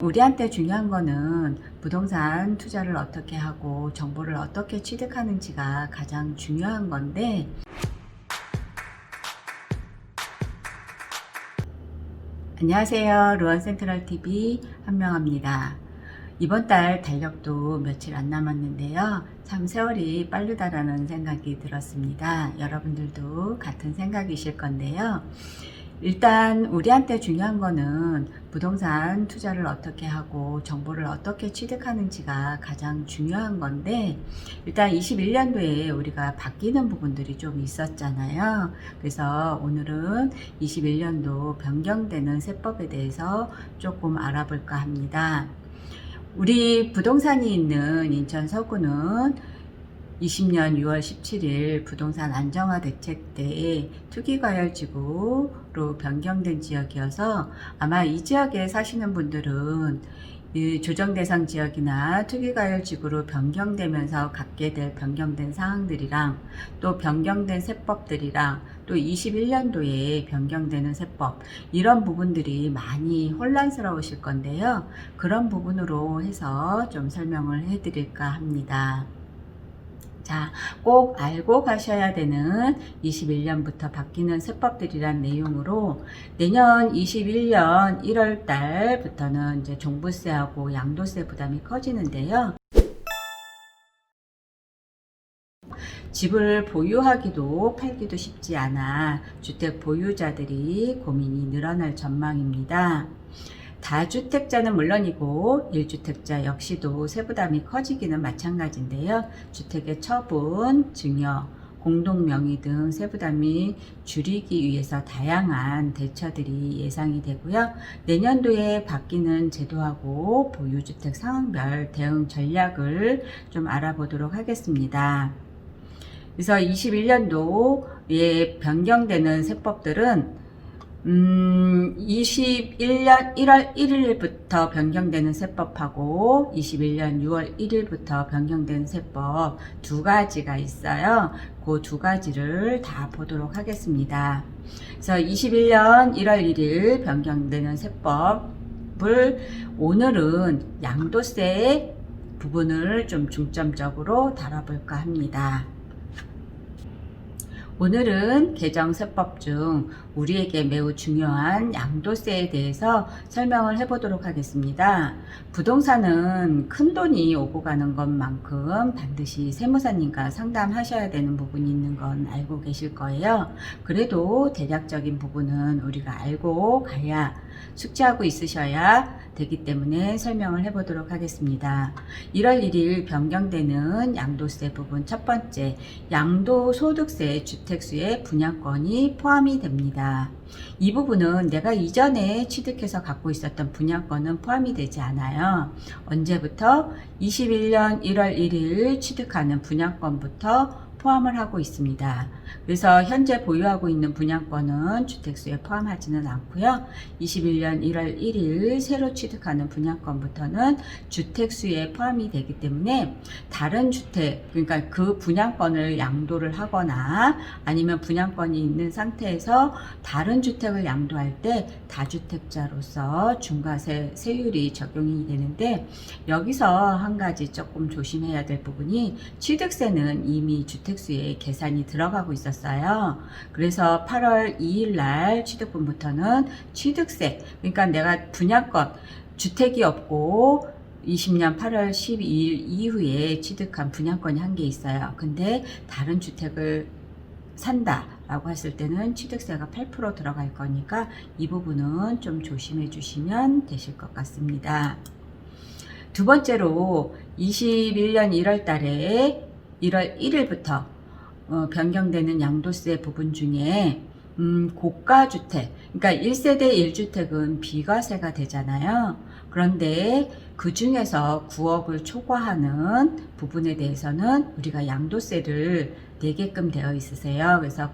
우리한테 중요한 거는 부동산 투자를 어떻게 하고 정보를 어떻게 취득하는지가 가장 중요한 건데, 안녕하세요. 루원센트럴TV 한명합니다. 이번 달 달력도 며칠 안 남았는데요. 참 세월이 빠르다라는 생각이 들었습니다. 여러분들도 같은 생각이실 건데요. 일단 우리한테 중요한 거는 부동산 투자를 어떻게 하고 정보를 어떻게 취득하는지가 가장 중요한 건데, 일단 21년도에 우리가 바뀌는 부분들이 좀 있었잖아요. 그래서 오늘은 21년도 변경되는 세법에 대해서 조금 알아볼까 합니다. 우리 부동산이 있는 인천 서구는 20년 6월 17일 부동산 안정화 대책 때 투기과열지구로 변경된 지역이어서 아마 이 지역에 사시는 분들은 이 조정대상 지역이나 투기과열지구로 변경되면서 갖게 될 변경된 사항들이랑 또 변경된 세법들이랑 또 21년도에 변경되는 세법, 이런 부분들이 많이 혼란스러우실 건데요. 그런 부분으로 해서 좀 설명을 해드릴까 합니다. 자, 꼭 알고 가셔야 되는 21년부터 바뀌는 세법들이란 내용으로, 내년 21년 1월 달부터는 이제 종부세하고 양도세 부담이 커지는데요. 집을 보유하기도 팔기도 쉽지 않아 주택 보유자들이 고민이 늘어날 전망입니다. 다주택자는 물론이고 1주택자 역시도 세부담이 커지기는 마찬가지인데요. 주택의 처분, 증여, 공동명의 등 세부담이 줄이기 위해서 다양한 대처들이 예상이 되고요. 내년도에 바뀌는 제도하고 보유주택 상황별 대응 전략을 좀 알아보도록 하겠습니다. 그래서 21년도에 변경되는 세법들은 21년 1월 1일부터 변경되는 세법하고 21년 6월 1일부터 변경된 세법 두 가지가 있어요. 그 두 가지를 다 보도록 하겠습니다. 그래서 21년 1월 1일 변경되는 세법을 오늘은 양도세 부분을 좀 중점적으로 다뤄볼까 합니다. 오늘은 개정세법 중 우리에게 매우 중요한 양도세에 대해서 설명을 해보도록 하겠습니다. 부동산은 큰돈이 오고 가는 것만큼 반드시 세무사님과 상담하셔야 되는 부분이 있는 건 알고 계실 거예요. 그래도 대략적인 부분은 우리가 알고 가야, 숙지하고 있으셔야 되기 때문에 설명을 해보도록 하겠습니다. 1월 1일 변경되는 양도세 부분, 첫 번째, 양도소득세 주택수의 분양권이 포함이 됩니다. 이 부분은 내가 이전에 취득해서 갖고 있었던 분양권은 포함이 되지 않아요. 언제부터? 21년 1월 1일 취득하는 분양권부터 포함을 하고 있습니다. 그래서 현재 보유하고 있는 분양권은 주택수에 포함하지는 않고요. 21년 1월 1일 새로 취득하는 분양권부터는 주택수에 포함이 되기 때문에 다른 주택, 그러니까 그 분양권을 양도를 하거나 아니면 분양권이 있는 상태에서 다른 주택을 양도할 때 다주택자로서 중과세 세율이 적용이 되는데, 여기서 한 가지 조금 조심해야 될 부분이, 취득세는 이미 주택수에 계산이 들어가고 있었어요. 그래서 8월 2일 날 취득분부터는 취득세, 그러니까 내가 분양권, 주택이 없고 20년 8월 12일 이후에 취득한 분양권이 한 개 있어요. 근데 다른 주택을 산다 라고 했을 때는 취득세가 8% 들어갈 거니까 이 부분은 좀 조심해 주시면 되실 것 같습니다. 두 번째로 21년 1월 달에 1월 1일부터 변경되는 양도세 부분 중에 고가주택, 그러니까 1세대 1주택은 비과세가 되잖아요. 그런데 그 중에서 9억을 초과하는 부분에 대해서는 우리가 양도세를 내게끔 되어 있으세요. 그래서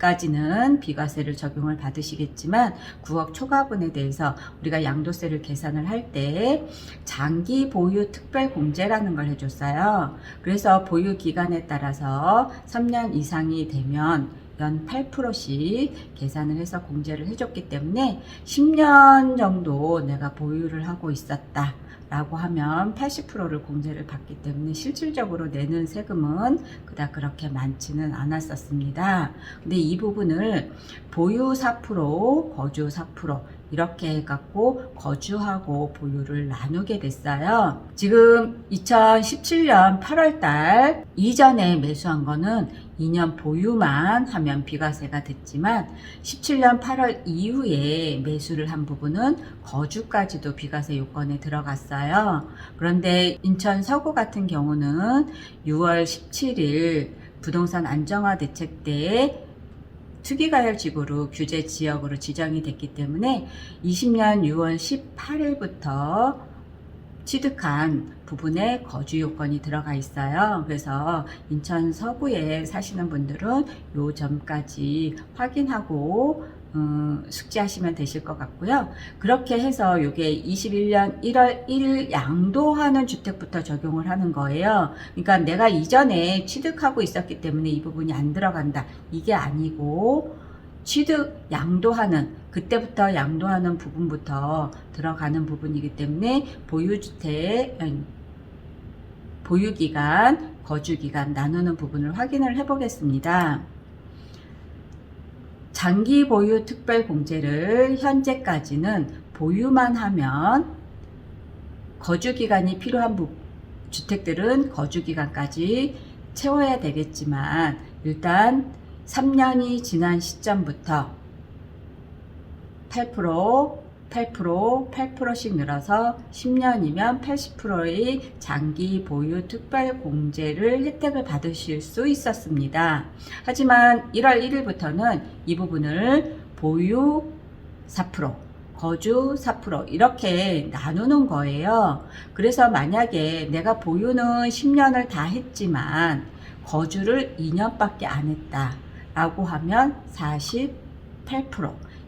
9억까지는 비과세를 적용을 받으시겠지만 9억 초과분에 대해서 우리가 양도세를 계산을 할 때 장기 보유 특별 공제라는 걸 해줬어요. 그래서 보유 기간에 따라서 3년 이상이 되면 연 8%씩 계산을 해서 공제를 해줬기 때문에 10년 정도 내가 보유를 하고 있었다 라고 하면 80%를 공제를 받기 때문에 실질적으로 내는 세금은 그닥 그렇게 많지는 않았었습니다. 근데 이 부분을 보유 4%, 거주 4% 이렇게 해갖고 거주하고 보유를 나누게 됐어요. 지금 2017년 8월달 이전에 매수한 거는 2년 보유만 하면 비과세가 됐지만 17년 8월 이후에 매수를 한 부분은 거주까지도 비과세 요건에 들어갔어요. 그런데 인천 서구 같은 경우는 6월 17일 부동산 안정화 대책 때 투기과열지구로 규제 지역으로 지정이 됐기 때문에 20년 6월 18일부터 취득한 부분에 거주 요건이 들어가 있어요. 그래서 인천 서구에 사시는 분들은 요 점까지 확인하고 숙지하시면 되실 것 같고요. 그렇게 해서 요게 21년 1월 1일 양도하는 주택부터 적용을 하는 거예요. 그러니까 내가 이전에 취득하고 있었기 때문에 이 부분이 안 들어간다. 이게 아니고 취득 양도하는 그때부터 양도하는 부분부터 들어가는 부분이기 때문에 보유주택 보유기간 거주기간 나누는 부분을 확인을 해 보겠습니다. 장기 보유 특별 공제를 현재까지는 보유만 하면 거주기간이 필요한 주택들은 거주기간까지 채워야 되겠지만 일단 3년이 지난 시점부터 8%씩 늘어서 10년이면 80%의 장기 보유 특별 공제를 혜택을 받으실 수 있었습니다. 하지만 1월 1일부터는 이 부분을 보유 4%, 거주 4% 이렇게 나누는 거예요. 그래서 만약에 내가 보유는 10년을 다 했지만 거주를 2년밖에 안 했다 라고 하면 48%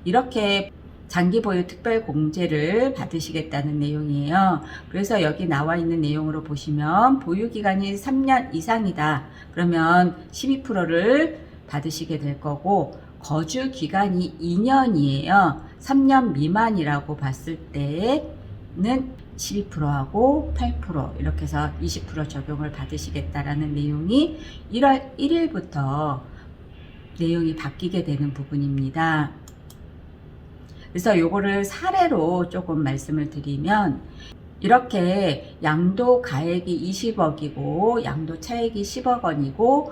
이렇게 장기 보유 특별 공제를 받으시겠다는 내용이에요. 그래서 여기 나와 있는 내용으로 보시면 보유 기간이 3년 이상이다. 그러면 12%를 받으시게 될 거고 거주 기간이 2년이에요. 3년 미만이라고 봤을 때는 12%하고 8% 이렇게 해서 20% 적용을 받으시겠다라는 내용이 1월 1일부터 내용이 바뀌게 되는 부분입니다. 그래서 요거를 사례로 조금 말씀을 드리면 이렇게 양도 가액이 20억이고 양도 차액이 10억 원이고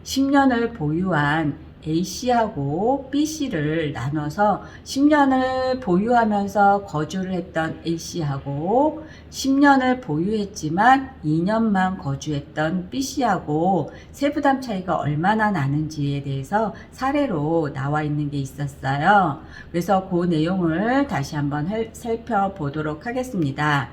10년을 보유한 A씨하고 B씨를 나눠서 10년을 보유하면서 거주를 했던 A씨하고 10년을 보유했지만 2년만 거주했던 B씨하고 세부담 차이가 얼마나 나는지에 대해서 사례로 나와 있는 게 있었어요. 그래서 그 내용을 다시 한번 살펴보도록 하겠습니다.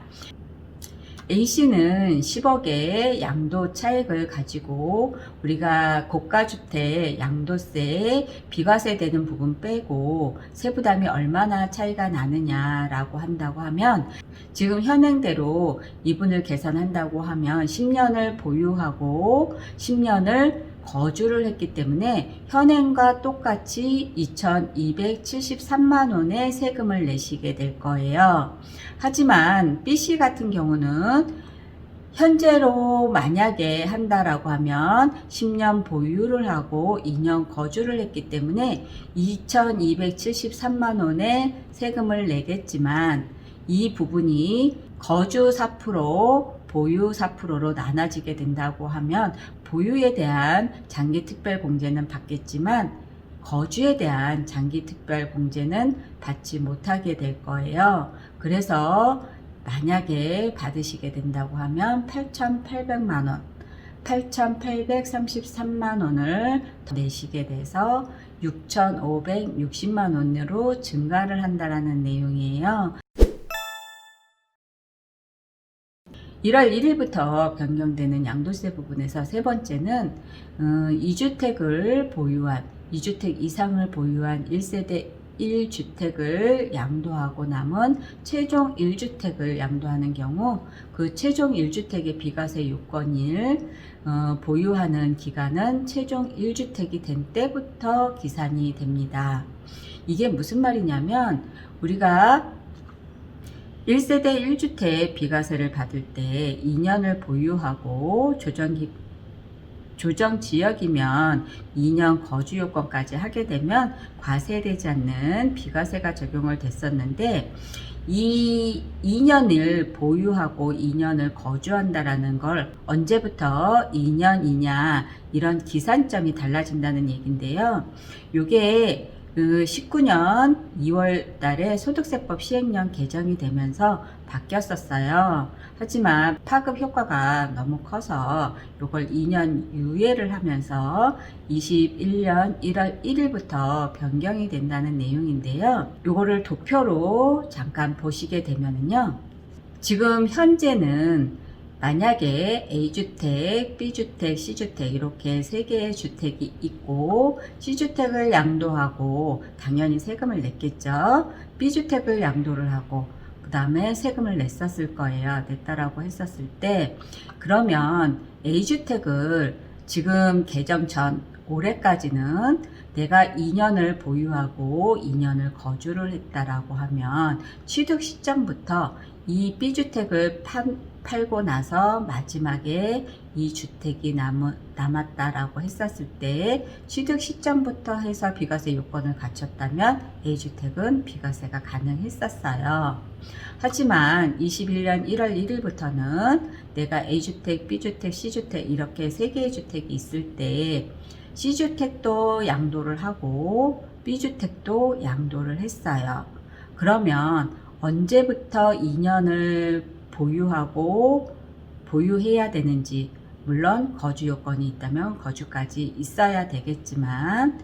A씨는 10억의 양도 차액을 가지고 우리가 고가주택 양도세 비과세 되는 부분 빼고 세부담이 얼마나 차이가 나느냐라고 한다고 하면 지금 현행대로 이분을 계산한다고 하면 10년을 보유하고 10년을 거주를 했기 때문에 현행과 똑같이 2,273만 원의 세금을 내시게 될 거예요. 하지만 B씨 같은 경우는 현재로 만약에 한다라고 하면 10년 보유를 하고 2년 거주를 했기 때문에 2,273만 원의 세금을 내겠지만 이 부분이 거주 4%, 보유 4%로 나눠지게 된다고 하면 보유에 대한 장기 특별 공제는 받겠지만 거주에 대한 장기 특별 공제는 받지 못하게 될 거예요. 그래서 만약에 받으시게 된다고 하면 8,800만 원, 8,833만 원을 더 내시게 돼서 6,560만 원으로 증가를 한다라는 내용이에요. 1월 1일부터 변경되는 양도세 부분에서 세 번째는 2주택을 보유한 2주택 이상을 보유한 1세대 1주택을 양도하고 남은 최종 1주택을 양도하는 경우 그 최종 1주택의 비과세 요건일 보유하는 기간은 최종 1주택이 된 때부터 기산이 됩니다. 이게 무슨 말이냐면 우리가 1세대 1주택 비과세를 받을 때 2년을 보유하고 조정 지역이면 2년 거주 요건까지 하게 되면 과세되지 않는 비과세가 적용을 됐었는데 이 2년을 보유하고 2년을 거주한다라는 걸 언제부터 2년이냐 이런 기산점이 달라진다는 얘긴데요. 요게 그 19년 2월 달에 소득세법 시행령 개정이 되면서 바뀌었었어요. 하지만 파급 효과가 너무 커서 이걸 2년 유예를 하면서 21년 1월 1일부터 변경이 된다는 내용인데요. 이거를 도표로 잠깐 보시게 되면요. 지금 현재는 만약에 A주택, B주택, C주택 이렇게 3개의 주택이 있고 C주택을 양도하고 당연히 세금을 냈겠죠. B주택을 양도를 하고 그 다음에 세금을 냈었을 거예요. 냈다라고 했었을 때 그러면 A주택을 지금 개정 전 올해까지는 내가 2년을 보유하고 2년을 거주를 했다라고 하면 취득 시점부터 이 B주택을 팔고 나서 마지막에 이 주택이 남았다라고 했었을 때 취득 시점부터 해서 비과세 요건을 갖췄다면 A주택은 비과세가 가능했었어요. 하지만 21년 1월 1일부터는 내가 A주택, B주택, C주택 이렇게 3개의 주택이 있을 때 C주택도 양도를 하고 B주택도 양도를 했어요. 그러면 언제부터 2년을 보유해야 되는지, 물론 거주 요건이 있다면 거주까지 있어야 되겠지만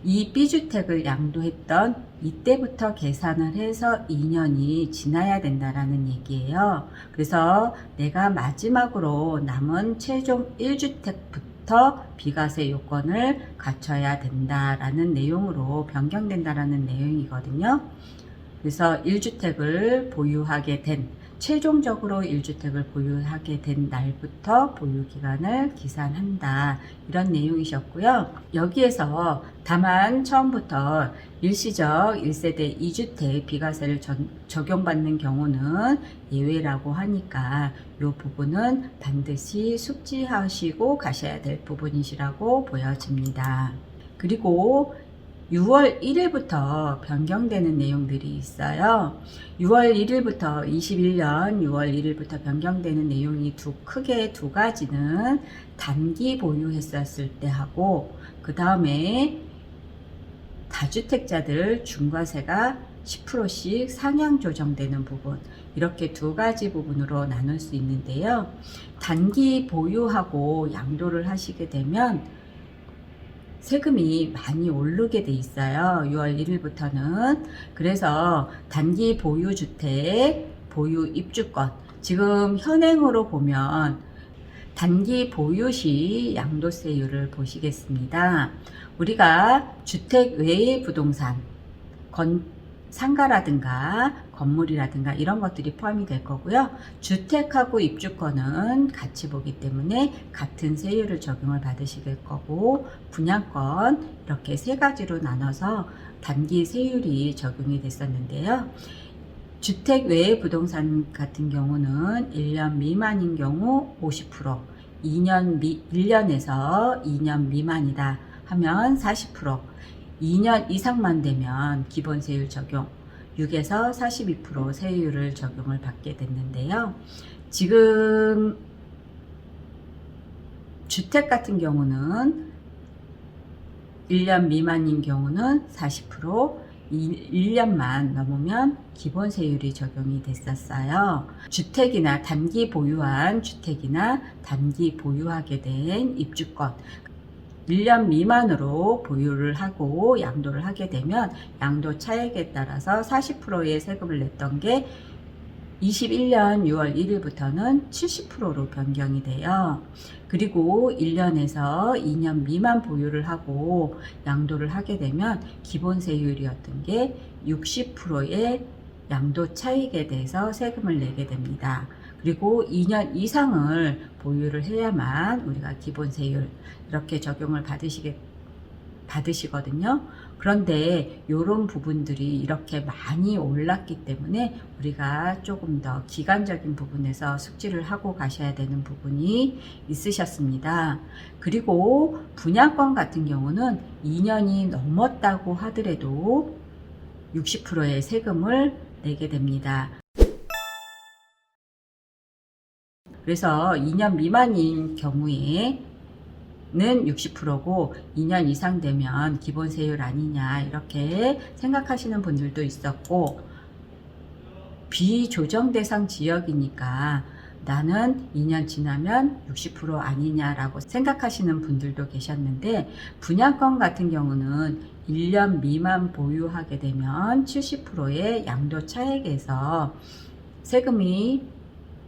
이 B주택을 양도했던 이때부터 계산을 해서 2년이 지나야 된다라는 얘기예요. 그래서 내가 마지막으로 남은 최종 1주택부터 비과세 요건을 갖춰야 된다라는 내용으로 변경된다라는 내용이거든요. 그래서 1주택을 보유하게 된 최종적으로 1주택을 보유하게 된 날부터 보유기간을 기산한다. 이런 내용이셨고요. 여기에서 다만 처음부터 일시적 1세대 2주택 비과세를 적용받는 경우는 예외라고 하니까 이 부분은 반드시 숙지하시고 가셔야 될 부분이시라고 보여집니다. 그리고 6월 1일부터 변경되는 내용들이 있어요. 6월 1일부터 21년 6월 1일부터 변경되는 내용이 크게 두 가지는 단기 보유했었을 때 하고 그 다음에 다주택자들 중과세가 10%씩 상향 조정되는 부분, 이렇게 두 가지 부분으로 나눌 수 있는데요. 단기 보유하고 양도를 하시게 되면 세금이 많이 오르게 돼 있어요. 6월 1일부터는. 그래서 단기 보유주택, 보유 입주권, 지금 현행으로 보면 단기 보유 시 양도세율을 보시겠습니다. 우리가 주택 외의 부동산, 상가라든가 건물이라든가 이런 것들이 포함이 될 거고요. 주택하고 입주권은 같이 보기 때문에 같은 세율을 적용을 받으실 거고, 분양권 이렇게 세 가지로 나눠서 단기 세율이 적용이 됐었는데요. 주택 외의 부동산 같은 경우는 1년 미만인 경우 50%, 1년에서 2년 미만이다 하면 40%, 2년 이상만 되면 기본세율 적용 6에서 42% 세율을 적용을 받게 됐는데요. 지금 주택 같은 경우는 1년 미만인 경우는 40%, 1년만 넘으면 기본세율이 적용이 됐었어요. 주택이나 단기 보유한 주택이나 단기 보유하게 된 입주권 1년 미만으로 보유를 하고 양도를 하게 되면 양도 차액에 따라서 40%의 세금을 냈던 게 21년 6월 1일부터는 70%로 변경이 돼요. 그리고 1년에서 2년 미만 보유를 하고 양도를 하게 되면 기본 세율이었던 게 60%의 양도 차익에 대해서 세금을 내게 됩니다. 그리고 2년 이상을 보유를 해야만 우리가 기본 세율 이렇게 적용을 받으시거든요. 그런데 이런 부분들이 이렇게 많이 올랐기 때문에 우리가 조금 더 기간적인 부분에서 숙지를 하고 가셔야 되는 부분이 있으셨습니다. 그리고 분양권 같은 경우는 2년이 넘었다고 하더라도 60%의 세금을 내게 됩니다. 그래서 2년 미만인 경우에 는 60%고 2년 이상 되면 기본 세율 아니냐 이렇게 생각하시는 분들도 있었고, 비조정 대상 지역이니까 나는 2년 지나면 60% 아니냐라고 생각하시는 분들도 계셨는데, 분양권 같은 경우는 1년 미만 보유하게 되면 70%의 양도 차액에서 세금이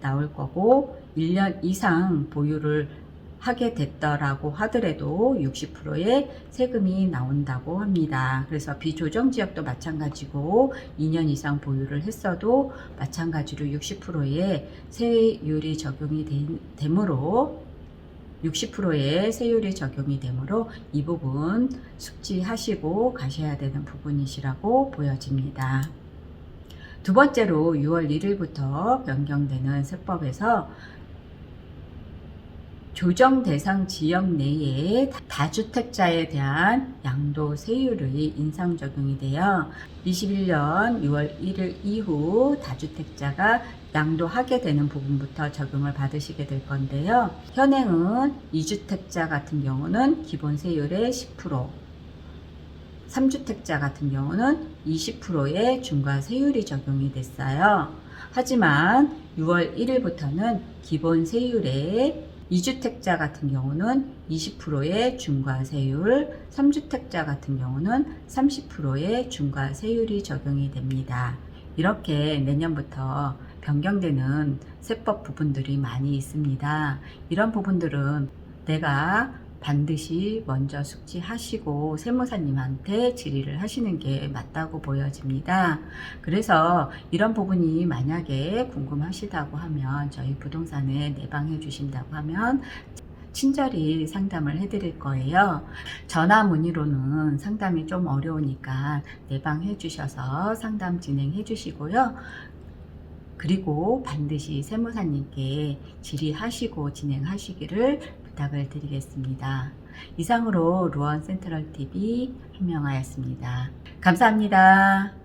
나올 거고, 1년 이상 보유를 하게 됐더라고 하더라도 60%의 세금이 나온다고 합니다. 그래서 비조정 지역도 마찬가지고 2년 이상 보유를 했어도 마찬가지로 60%의 세율이 적용이 되므로 60%의 세율이 적용이 되므로 이 부분 숙지하시고 가셔야 되는 부분이시라고 보여집니다. 두 번째로 6월 1일부터 변경되는 세법에서 조정 대상 지역 내에 다주택자에 대한 양도 세율이 인상 적용이 되어 21년 6월 1일 이후 다주택자가 양도하게 되는 부분부터 적용을 받으시게 될 건데요. 현행은 2주택자 같은 경우는 기본 세율의 10%, 3주택자 같은 경우는 20%의 중과 세율이 적용이 됐어요. 하지만 6월 1일부터는 기본 세율의 2주택자 같은 경우는 20%의 중과세율, 3주택자 같은 경우는 30%의 중과세율이 적용이 됩니다. 이렇게 내년부터 변경되는 세법 부분들이 많이 있습니다. 이런 부분들은 내가 반드시 먼저 숙지하시고 세무사님한테 질의를 하시는 게 맞다고 보여집니다. 그래서 이런 부분이 만약에 궁금하시다고 하면 저희 부동산에 내방해 주신다고 하면 친절히 상담을 해드릴 거예요. 전화 문의로는 상담이 좀 어려우니까 내방해 주셔서 상담 진행해 주시고요. 그리고 반드시 세무사님께 질의하시고 진행하시기를 부탁을 드리겠습니다. 이상으로 루원 센트럴TV 한명하였습니다. 감사합니다.